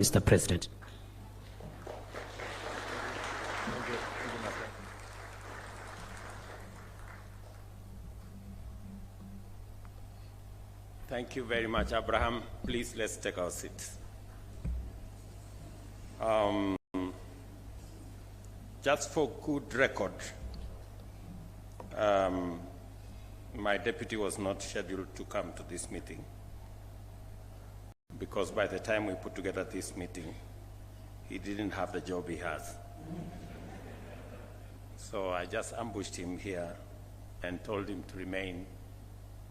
Mr. President. Thank you very much, Abraham. Please, let's take our seats. Just for good record, my deputy was not scheduled to come to this meeting because by the time we put together this meeting, he didn't have the job he has. So I just ambushed him here and told him to remain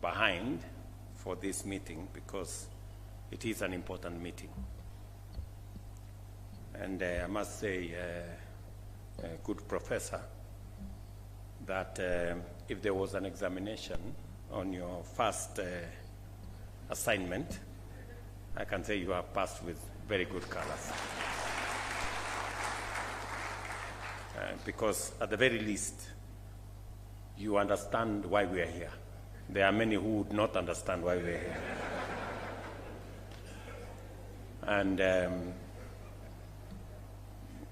behind for this meeting because it is an important meeting. And I must say, a good professor, that if there was an examination on your first assignment, I can say you have passed with very good colors. Because at the very least, you understand why we are here. There are many who would not understand why we are here. And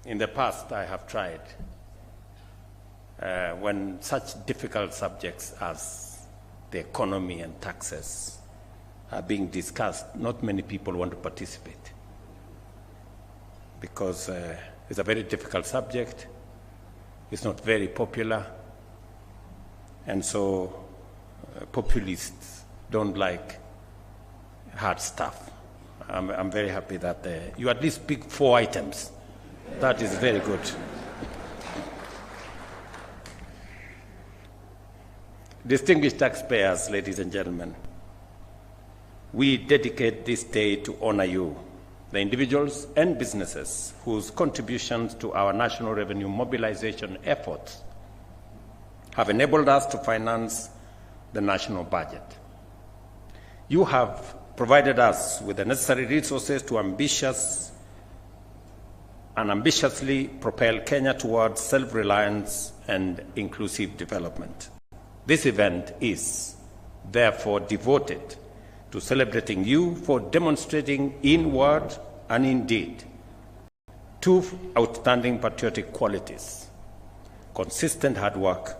in the past, I have tried. When such difficult subjects as the economy and taxes are being discussed, not many people want to participate because it's a very difficult subject. It's not very popular. And so populists don't like hard stuff. I'm very happy that you at least pick 4 items. That is very good. Distinguished taxpayers, ladies and gentlemen, we dedicate this day to honor you, the individuals and businesses whose contributions to our national revenue mobilization efforts have enabled us to finance the national budget. You have provided us with the necessary resources to ambitiously propel Kenya towards self-reliance and inclusive development. This event is therefore devoted to celebrating you for demonstrating in word and in deed 2 outstanding patriotic qualities: consistent hard work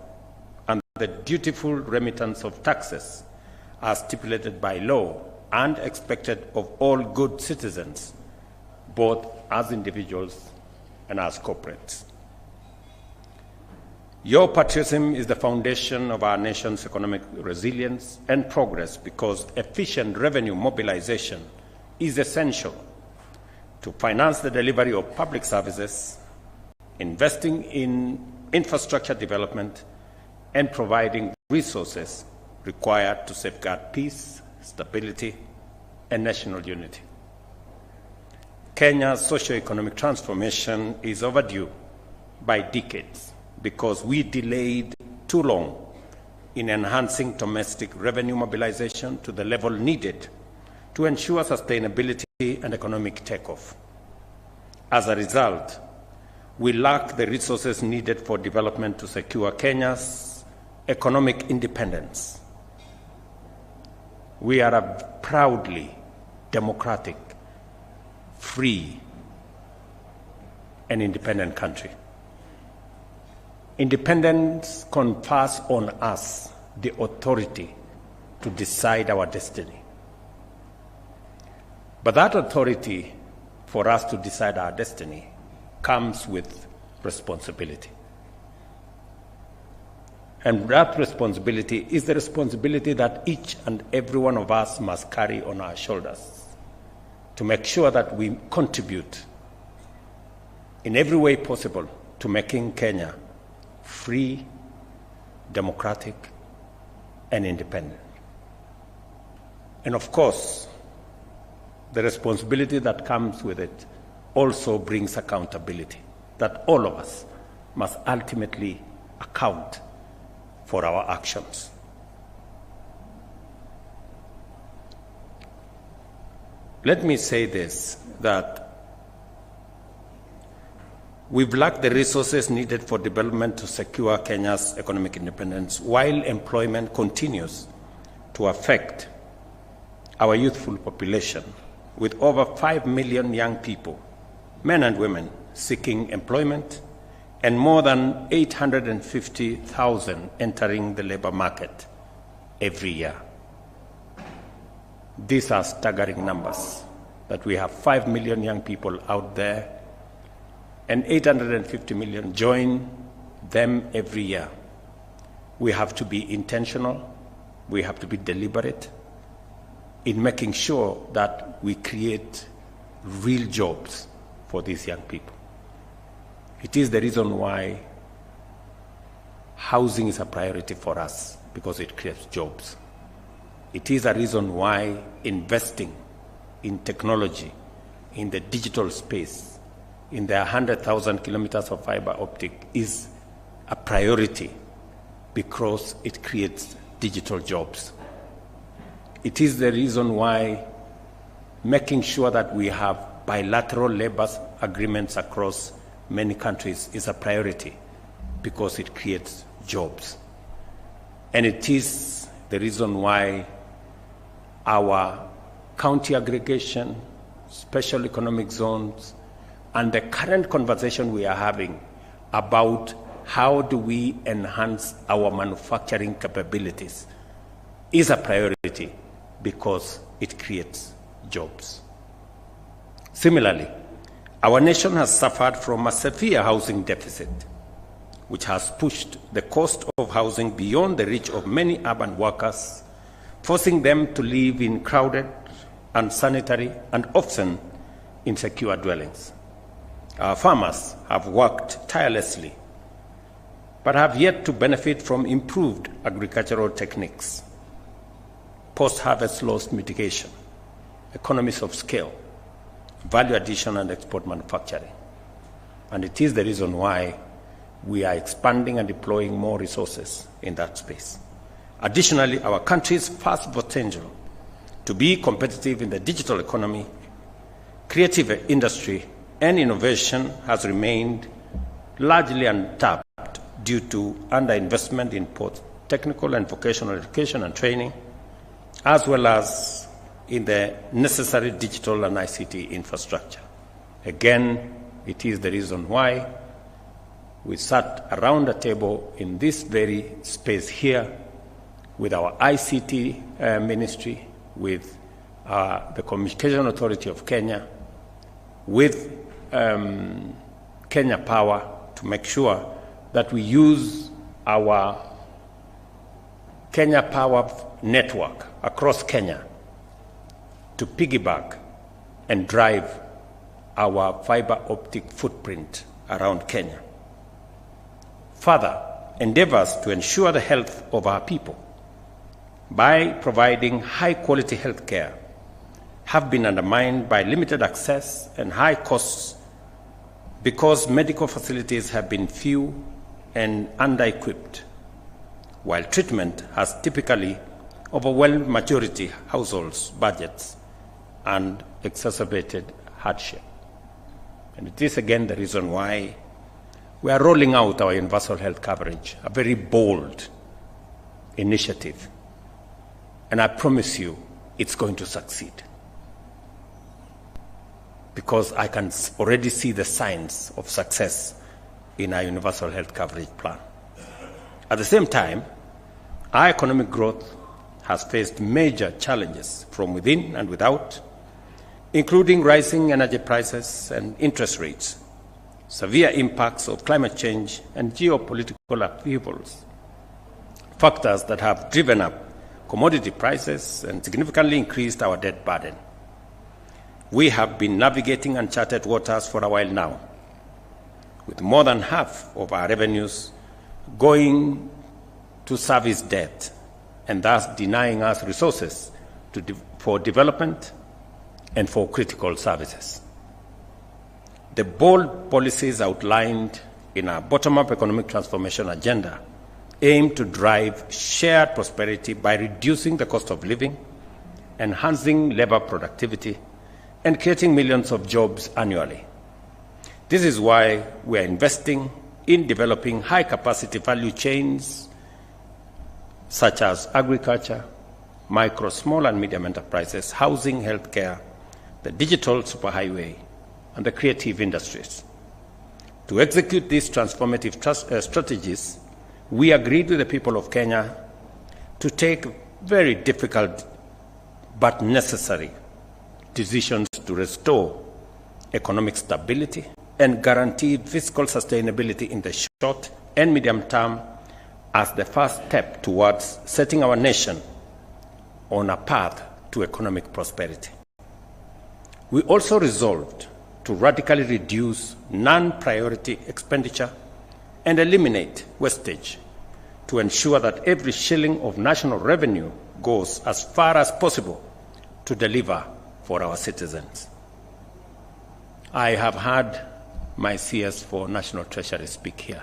and the dutiful remittance of taxes as stipulated by law and expected of all good citizens, both as individuals and as corporates. Your patriotism is the foundation of our nation's economic resilience and progress because efficient revenue mobilization is essential to finance the delivery of public services, investing in infrastructure development, and providing resources required to safeguard peace, stability, and national unity. Kenya's socio-economic transformation is overdue by decades because we delayed too long in enhancing domestic revenue mobilization to the level needed to ensure sustainability and economic takeoff. As a result, we lack the resources needed for development to secure Kenya's economic independence. We are a proudly democratic, free, and independent country. Independence confers on us the authority to decide our destiny. But that authority for us to decide our destiny comes with responsibility. And that responsibility is the responsibility that each and every one of us must carry on our shoulders to make sure that we contribute in every way possible to making Kenya free, democratic, and independent. And of course, the responsibility that comes with it also brings accountability, that all of us must ultimately account for our actions. Let me say this, that we've lacked the resources needed for development to secure Kenya's economic independence while employment continues to affect our youthful population with over 5 million young people, men and women, seeking employment, and more than 850,000 entering the labor market every year. These are staggering numbers, that we have 5 million young people out there and 850 million join them every year. We have to be intentional, we have to be deliberate in making sure that we create real jobs for these young people. It is the reason why housing is a priority for us, because it creates jobs. It is a reason why investing in technology, in the digital space, in the 100,000 kilometers of fiber optic is a priority, because it creates digital jobs. It is the reason why making sure that we have bilateral labor agreements across many countries is a priority, because it creates jobs. And it is the reason why our county aggregation, special economic zones, and the current conversation we are having about how do we enhance our manufacturing capabilities is a priority, because it creates jobs. Similarly, our nation has suffered from a severe housing deficit, which has pushed the cost of housing beyond the reach of many urban workers, forcing them to live in crowded, unsanitary, and often insecure dwellings. Our farmers have worked tirelessly, but have yet to benefit from improved agricultural techniques, post-harvest loss mitigation, economies of scale, value addition, and export manufacturing. And it is the reason why we are expanding and deploying more resources in that space. Additionally, our country's vast potential to be competitive in the digital economy, creative industry, and innovation has remained largely untapped due to underinvestment in both technical and vocational education and training, as well as in the necessary digital and ICT infrastructure. Again, it is the reason why we sat around a table in this very space here with our ICT ministry, with the Communication Authority of Kenya, with Kenya Power, to make sure that we use our Kenya Power network across Kenya to piggyback and drive our fiber optic footprint around Kenya. Further, endeavors to ensure the health of our people by providing high-quality health care have been undermined by limited access and high costs, because medical facilities have been few and under-equipped, while treatment has typically overwhelmed majority households' budgets and exacerbated hardship. And it is again the reason why we are rolling out our universal health coverage, a very bold initiative. And I promise you, it's going to succeed, because I can already see the signs of success in our universal health coverage plan. At the same time, our economic growth has faced major challenges from within and without, including rising energy prices and interest rates, severe impacts of climate change, and geopolitical upheavals, factors that have driven up commodity prices and significantly increased our debt burden. We have been navigating uncharted waters for a while now, with more than half of our revenues going to service debt, and thus denying us resources for development and for critical services. The bold policies outlined in our bottom-up economic transformation agenda aim to drive shared prosperity by reducing the cost of living, enhancing labor productivity, and creating millions of jobs annually. This is why we are investing in developing high-capacity value chains such as agriculture, micro, small, and medium enterprises, housing, healthcare, the digital superhighway, and the creative industries. To execute these transformative strategies, we agreed with the people of Kenya to take very difficult but necessary decisions to restore economic stability and guarantee fiscal sustainability in the short and medium term as the first step towards setting our nation on a path to economic prosperity. We also resolved to radically reduce non-priority expenditure and eliminate wastage to ensure that every shilling of national revenue goes as far as possible to deliver for our citizens. I have had my CS for National Treasury speak here.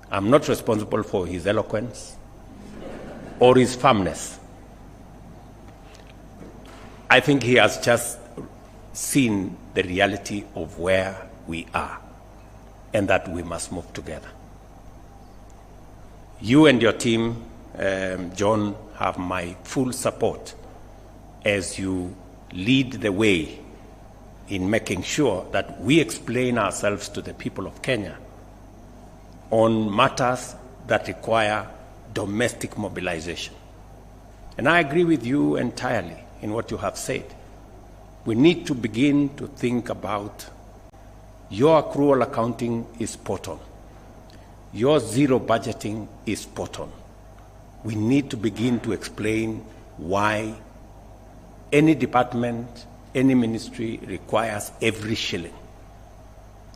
I'm not responsible for his eloquence or his firmness. I think he has just seen the reality of where we are and that we must move together. You and your team, John, have my full support as you lead the way in making sure that we explain ourselves to the people of Kenya on matters that require domestic mobilization. And I agree with you entirely in what you have said. We need to begin to think about your accrual accounting is spot on. Your zero budgeting is spot on. We need to begin to explain why any department, any ministry requires every shilling.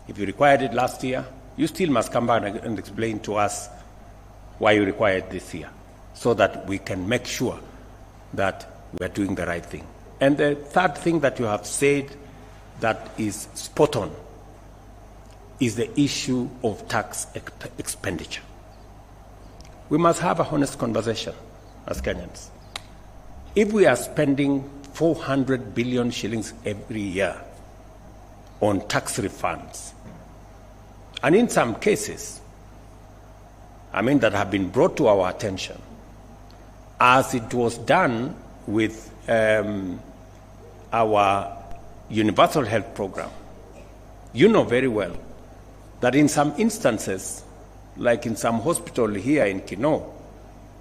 If you required it last year, you still must come back and explain to us why you require it this year, so that we can make sure that we are doing the right thing. And the third thing that you have said that is spot on is the issue of tax expenditure. We must have a honest conversation as Kenyans. If we are spending 400 billion shillings every year on tax refunds, and in some cases, that have been brought to our attention, as it was done with our universal health program, you know very well that in some instances, like in some hospital here in Kino,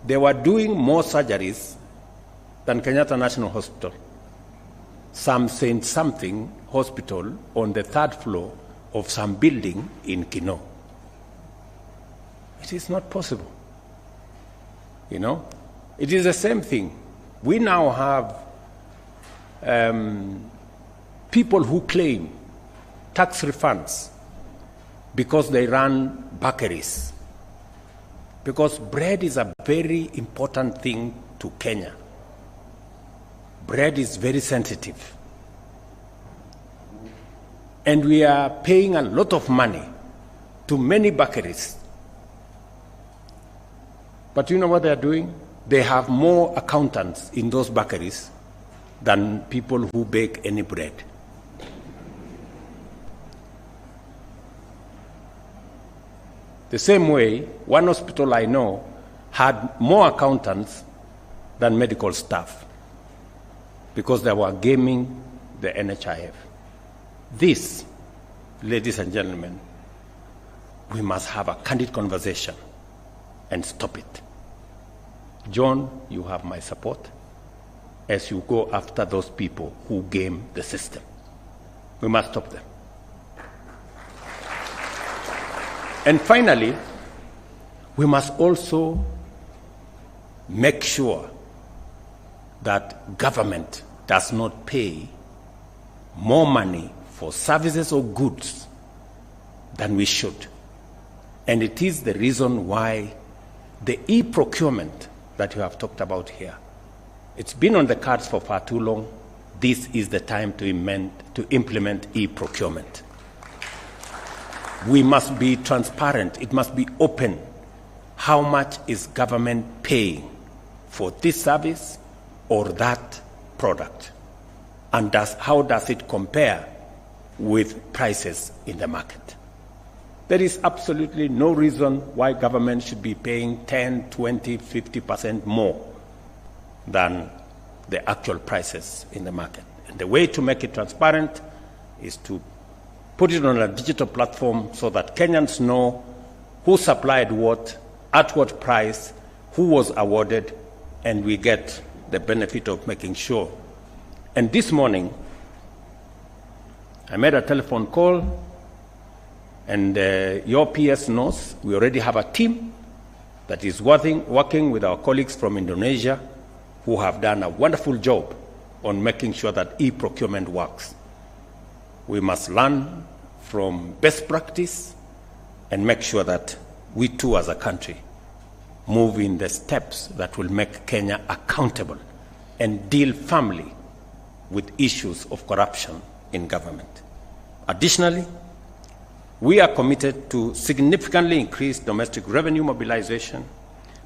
they were doing more surgeries than Kenyatta National Hospital. Some Saint Something Hospital on the third floor of some building in Kino. It is not possible. It is the same thing. We now have people who claim tax refunds because they run bakeries. Because bread is a very important thing to Kenya. Bread is very sensitive. And we are paying a lot of money to many bakeries. But you know what they are doing? They have more accountants in those bakeries than people who bake any bread. The same way, one hospital I know had more accountants than medical staff because they were gaming the NHIF. This, ladies and gentlemen, we must have a candid conversation and stop it. John, you have my support as you go after those people who game the system. We must stop them. And finally, we must also make sure that government does not pay more money for services or goods than we should. And it is the reason why the e-procurement that you have talked about here, it's been on the cards for far too long. This is the time to implement e-procurement. We must be transparent. It must be open. How much is government paying for this service or that product? And how does it compare with prices in the market? There is absolutely no reason why government should be paying 10, 20, 50% more than the actual prices in the market. The way to make it transparent is to put it on a digital platform so that Kenyans know who supplied what, at what price, who was awarded, and we get the benefit of making sure. And this morning, I made a telephone call, and your PS knows we already have a team that is working with our colleagues from Indonesia who have done a wonderful job on making sure that e-procurement works. We must learn from best practice and make sure that we too as a country move in the steps that will make Kenya accountable and deal firmly with issues of corruption in government. Additionally, we are committed to significantly increase domestic revenue mobilization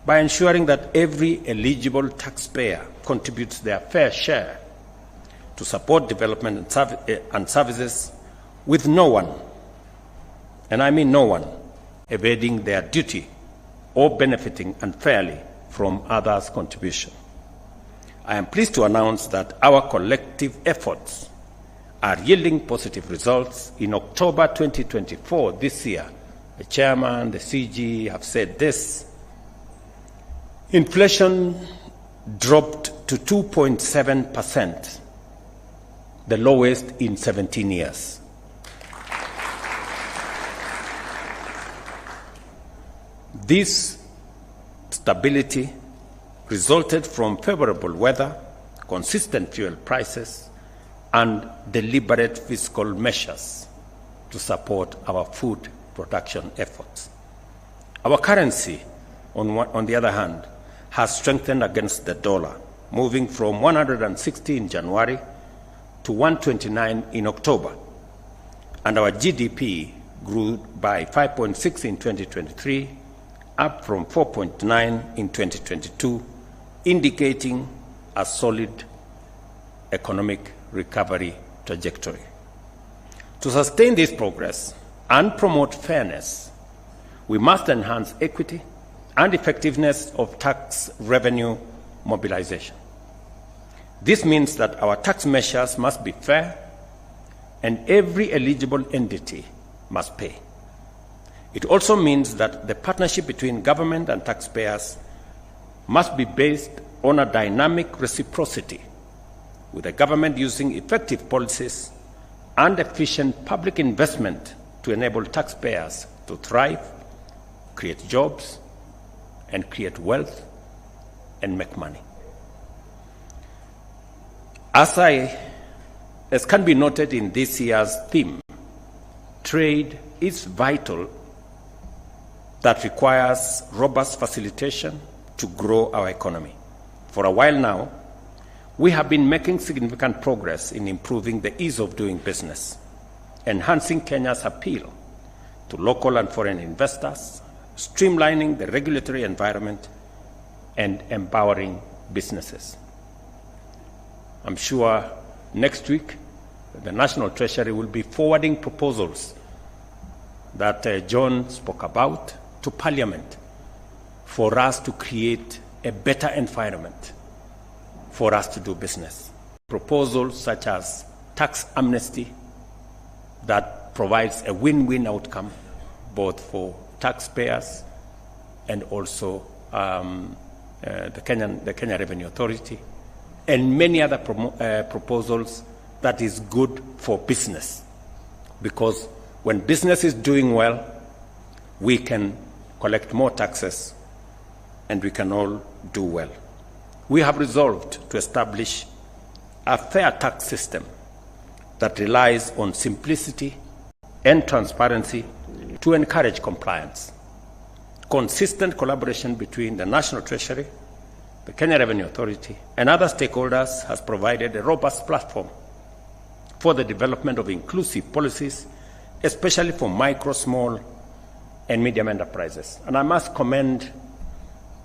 by ensuring that every eligible taxpayer contributes their fair share to support development and services, with no one, and I mean no one, evading their duty or benefiting unfairly from others' contribution. I am pleased to announce that our collective efforts are yielding positive results. In October 2024, this year, the chairman, the CG have said this: inflation dropped to 2.7%, the lowest in 17 years. This stability resulted from favorable weather, consistent fuel prices, and deliberate fiscal measures to support our food production efforts. Our currency, on the other hand, has strengthened against the dollar, moving from 160 in January to 129 in October, and our GDP grew by 5.6 in 2023, up from 4.9 in 2022, indicating a solid economic recovery trajectory. To sustain this progress and promote fairness, we must enhance equity and effectiveness of tax revenue mobilization. This means that our tax measures must be fair and every eligible entity must pay. It also means that the partnership between government and taxpayers must be based on a dynamic reciprocity, with the government using effective policies and efficient public investment to enable taxpayers to thrive, create jobs, and create wealth and make money. As can be noted in this year's theme, trade is vital, that requires robust facilitation to grow our economy. For a while now, we have been making significant progress in improving the ease of doing business, enhancing Kenya's appeal to local and foreign investors, streamlining the regulatory environment, and empowering businesses. I'm sure next week the National Treasury will be forwarding proposals that John spoke about to Parliament for us to create a better environment for us to do business. Proposals such as tax amnesty that provides a win-win outcome both for taxpayers and also the Kenya Revenue Authority, and many other proposals that is good for business. Because when business is doing well, we can collect more taxes and we can all do well. We have resolved to establish a fair tax system that relies on simplicity and transparency to encourage compliance. Consistent collaboration between the National Treasury, the Kenya Revenue Authority, and other stakeholders has provided a robust platform for the development of inclusive policies, especially for micro, small, and medium enterprises. And I must commend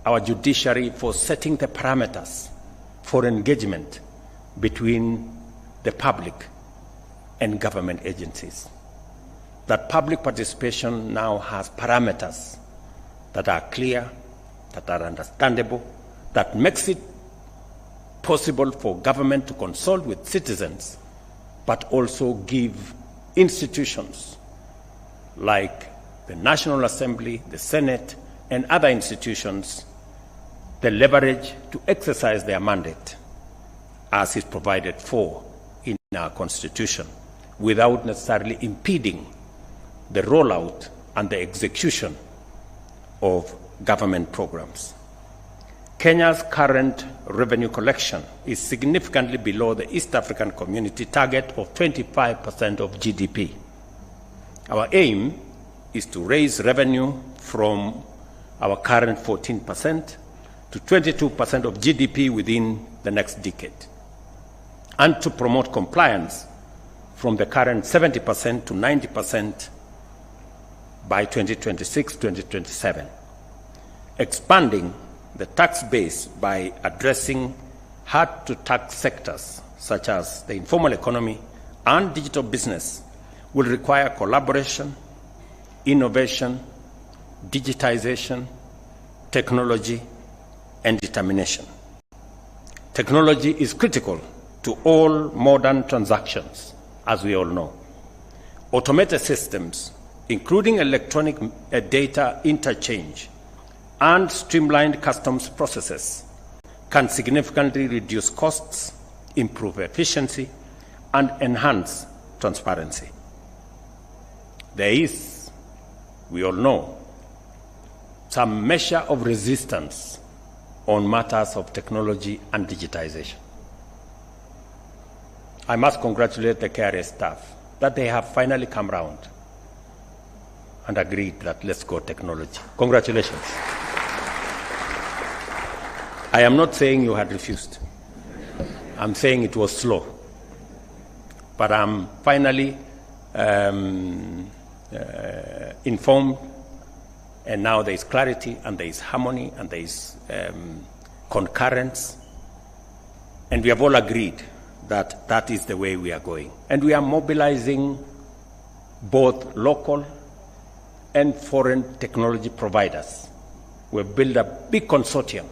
our judiciary for setting the parameters for engagement between the public and government agencies. That public participation now has parameters that are clear, that are understandable, that makes it possible for government to consult with citizens, but also give institutions like the National Assembly, the Senate, and other institutions the leverage to exercise their mandate as is provided for in our Constitution, without necessarily impeding the rollout and the execution of government programs. Kenya's current revenue collection is significantly below the East African Community target of 25% of GDP. Our aim is to raise revenue from our current 14% to 22% of GDP within the next decade, and to promote compliance from the current 70% to 90% by 2026-2027, expanding the tax base by addressing hard-to-tax sectors such as the informal economy and digital business will require collaboration, innovation, digitization, technology, and determination. Technology is critical to all modern transactions, as we all know. Automated systems, including electronic data interchange and streamlined customs processes, can significantly reduce costs, improve efficiency, and enhance transparency. There is, we all know, some measure of resistance on matters of technology and digitization. I must congratulate the KRA staff that they have finally come round and agreed that let's go technology. Congratulations. I am not saying you had refused. I'm saying it was slow. But I'm finally informed, and now there is clarity, and there is harmony, and there is concurrence, and we have all agreed that that is the way we are going. And we are mobilizing both local and foreign technology providers. We've built a big consortium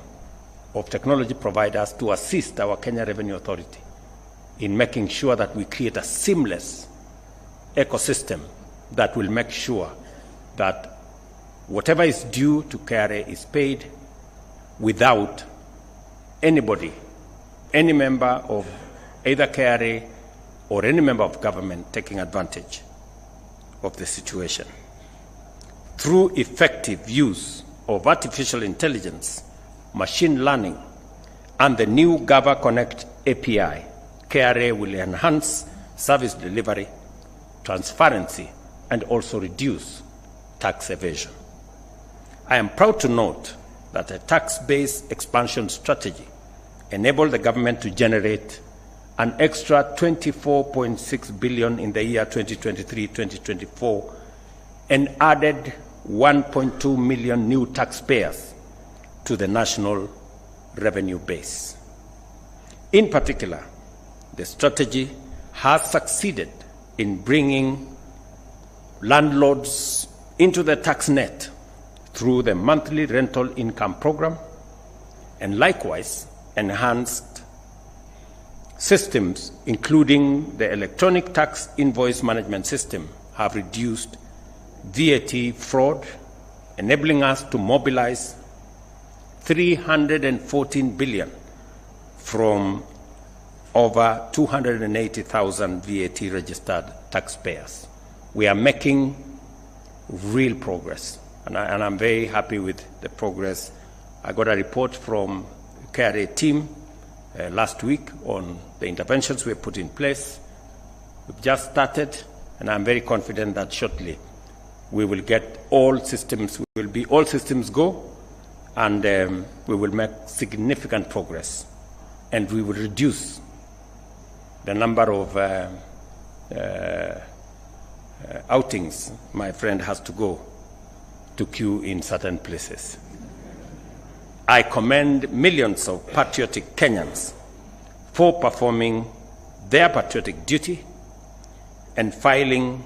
of technology providers to assist our Kenya Revenue Authority in making sure that we create a seamless ecosystem that will make sure that whatever is due to KRA is paid without anybody, any member of either KRA or any member of government taking advantage of the situation. Through effective use of artificial intelligence, machine learning, and the new Gava Connect API, KRA will enhance service delivery, transparency, and also reduce tax evasion. I am proud to note that a tax-based expansion strategy enabled the government to generate an extra 24.6 billion in the year 2023-2024 and added 1.2 million new taxpayers to the national revenue base. In particular, the strategy has succeeded in bringing landlords into the tax net through the monthly rental income program, and likewise enhanced systems, including the electronic tax invoice management system, have reduced VAT fraud, enabling us to mobilize 314 billion from over 280,000 VAT registered taxpayers. We are making real progress, and I'm very happy with the progress. I got a report from the KRA team last week on the interventions we have put in place. We've just started, and I'm very confident that shortly we will get all systems go, and we will make significant progress, and we will reduce the number of outings my friend has to go to queue in certain places. I commend millions of patriotic Kenyans for performing their patriotic duty and filing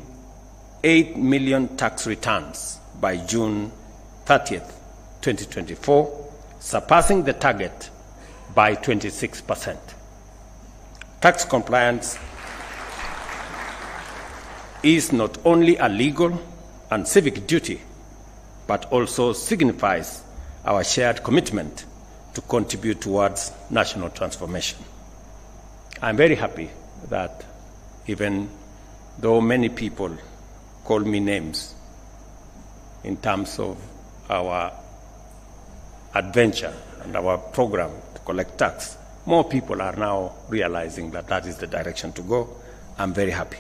8 million tax returns by June 30th, 2024, surpassing the target by 26%. Tax compliance is not only a legal and civic duty, but also signifies our shared commitment to contribute towards national transformation. I'm very happy that even though many people call me names in terms of our adventure and our program to collect tax, more people are now realizing that that is the direction to go. I'm very happy.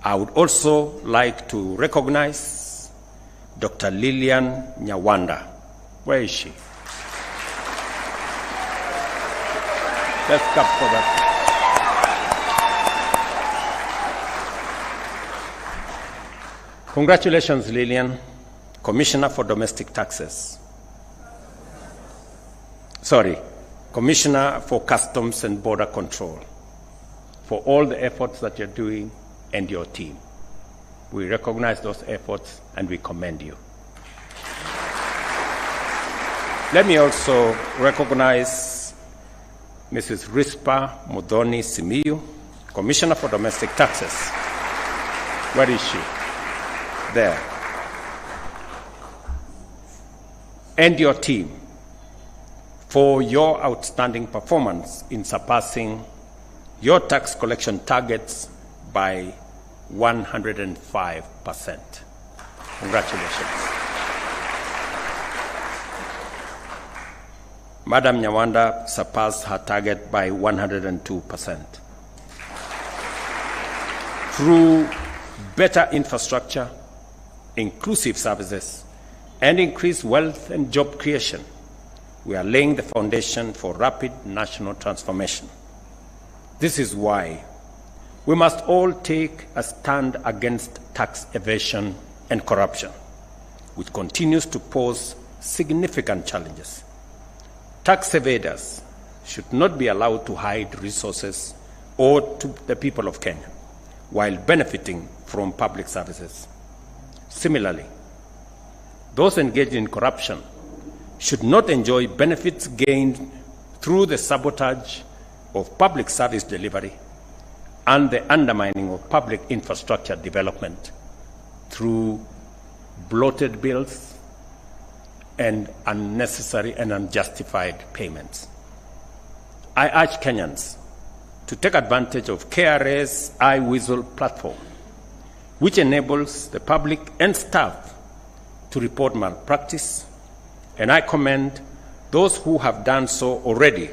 I would also like to recognize Dr. Lillian Nyawanda. Where is she? Let's clap for that. Congratulations, Lillian, Commissioner for Domestic Taxes. Commissioner for Customs and Border Control, for all the efforts that you're doing and your team. We recognize those efforts and we commend you. Let me also recognize Mrs. Rispa Muthoni Simiyu, Commissioner for Domestic Taxes. Where is she? There. And your team for your outstanding performance in surpassing your tax collection targets by 105%. Congratulations. Madam Nyawanda surpassed her target by 102%. Through better infrastructure, inclusive services, and increased wealth and job creation, we are laying the foundation for rapid national transformation. This is why we must all take a stand against tax evasion and corruption, which continues to pose significant challenges. Tax evaders should not be allowed to hide resources owed to the people of Kenya while benefiting from public services. Similarly, those engaged in corruption should not enjoy benefits gained through the sabotage of public service delivery and the undermining of public infrastructure development through bloated bills and unnecessary and unjustified payments. I urge Kenyans to take advantage of KRA's iWhistle platform, which enables the public and staff to report malpractice, and I commend those who have done so already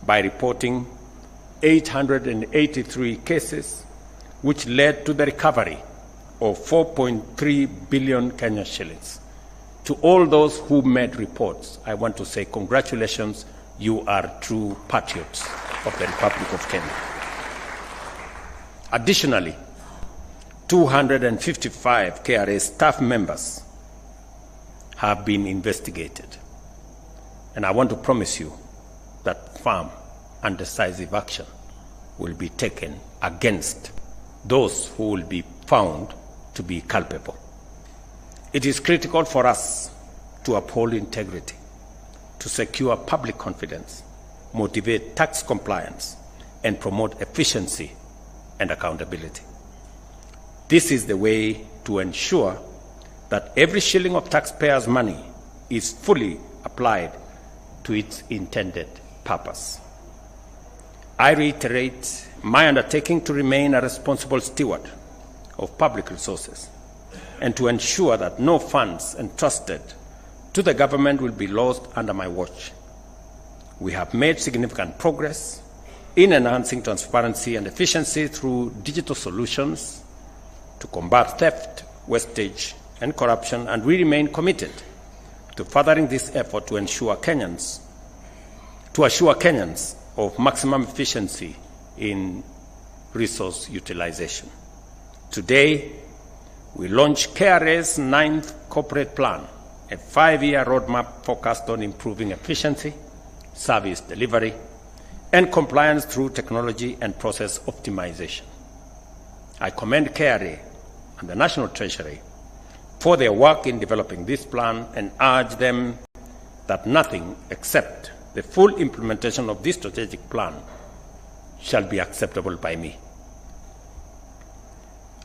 by reporting 883 cases, which led to the recovery of 4.3 billion Kenyan shillings. To all those who made reports, I want to say congratulations, you are true patriots of the Republic of Kenya. Additionally, 255 KRA staff members have been investigated. And I want to promise you that firm and decisive action will be taken against those who will be found to be culpable. It is critical for us to uphold integrity, to secure public confidence, motivate tax compliance, and promote efficiency and accountability. This is the way to ensure that every shilling of taxpayers' money is fully applied to its intended purpose. I reiterate my undertaking to remain a responsible steward of public resources and to ensure that no funds entrusted to the government will be lost under my watch. We have made significant progress in enhancing transparency and efficiency through digital solutions to combat theft, wastage, and corruption, and we remain committed to furthering this effort to assure Kenyans of maximum efficiency in resource utilization. Today, we launch KRA's 9th corporate plan, a 5-year roadmap focused on improving efficiency, service delivery, and compliance through technology and process optimization. I commend KRA and the National Treasury for their work in developing this plan and urge them that nothing except the full implementation of this strategic plan shall be acceptable by me.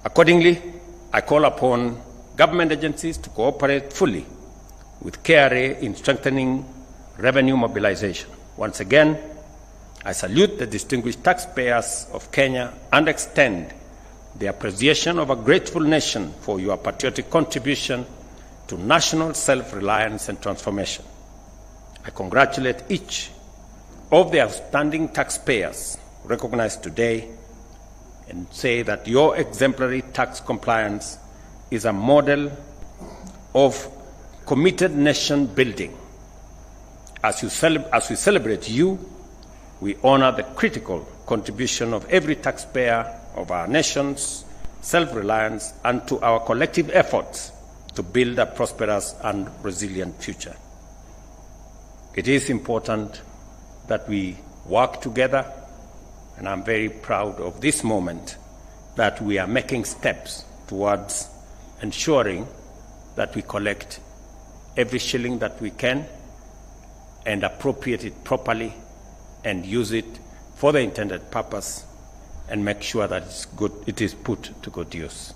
Accordingly, I call upon government agencies to cooperate fully with KRA in strengthening revenue mobilization. Once again, I salute the distinguished taxpayers of Kenya and extend the appreciation of a grateful nation for your patriotic contribution to national self-reliance and transformation. I congratulate each of the outstanding taxpayers recognized today and say that your exemplary tax compliance is a model of committed nation building. As we celebrate you, we honor the critical contribution of every taxpayer of our nation's self-reliance and to our collective efforts to build a prosperous and resilient future. It is important that we work together, and I'm very proud of this moment that we are making steps towards ensuring that we collect every shilling that we can and appropriate it properly and use it for the intended purpose and make sure that it is put to good use.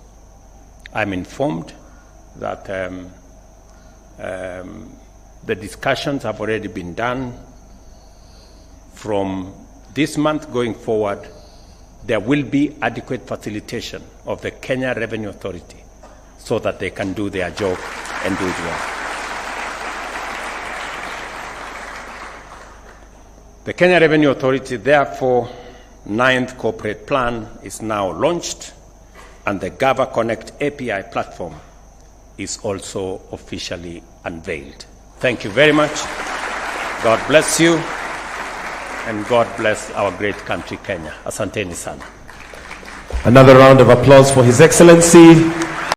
I'm informed that the discussions have already been done. From this month going forward, there will be adequate facilitation of the Kenya Revenue Authority so that they can do their job and do it well. The Kenya Revenue Authority, therefore, 9th corporate plan is now launched, and the Gava Connect API platform is also officially unveiled. Thank you very much. God bless you, and God bless our great country, Kenya. Asanteni sana. Another round of applause for His Excellency.